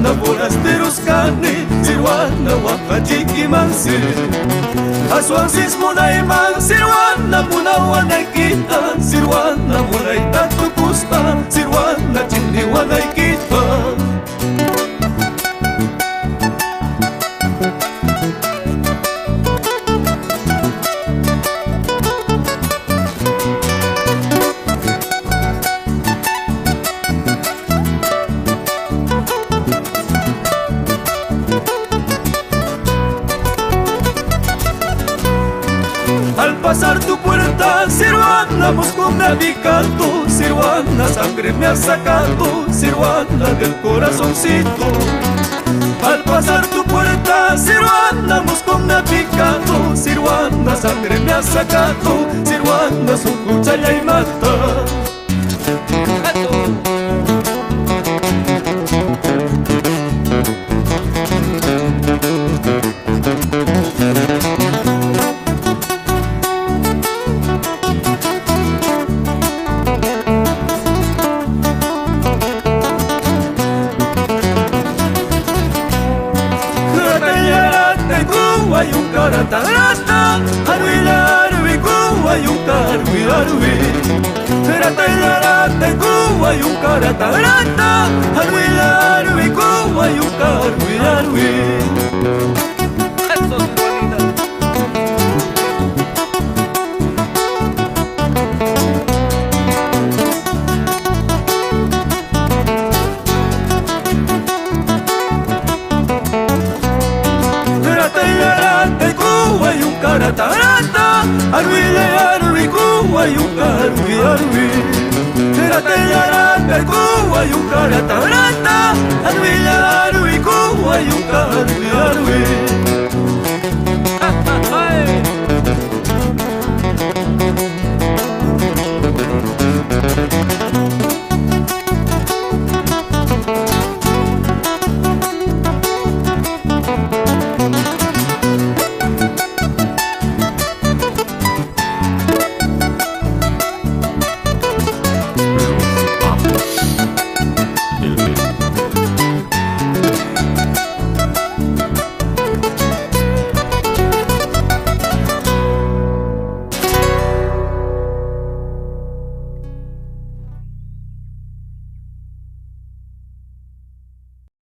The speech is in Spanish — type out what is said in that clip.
Sirwana forasteros kani, Sirwana wakachiki mansi. Aswansis munaiman, Sirwana munawanakita, Sirwana munaitatu kusta, Sirwana chindi wanaikita. Al pasar tu puerta, Sirwana, busco me ha picado, Sirwana, sangre me ha sacado, Sirwana, del corazoncito. Al pasar tu puerta, Sirwana, busco me ha picado, Sirwana, sangre me ha sacado, Sirwana, su cuchilla y mata. Tarata, arwi kuwa yung arwi. Tarata kuwa yung tarata, arwi kuwa yung arwi. Eso es bonita. Tarata, arwi kuwa yung arwi. Tarata kuwa yung tarata, arwi kuwa yung arwi.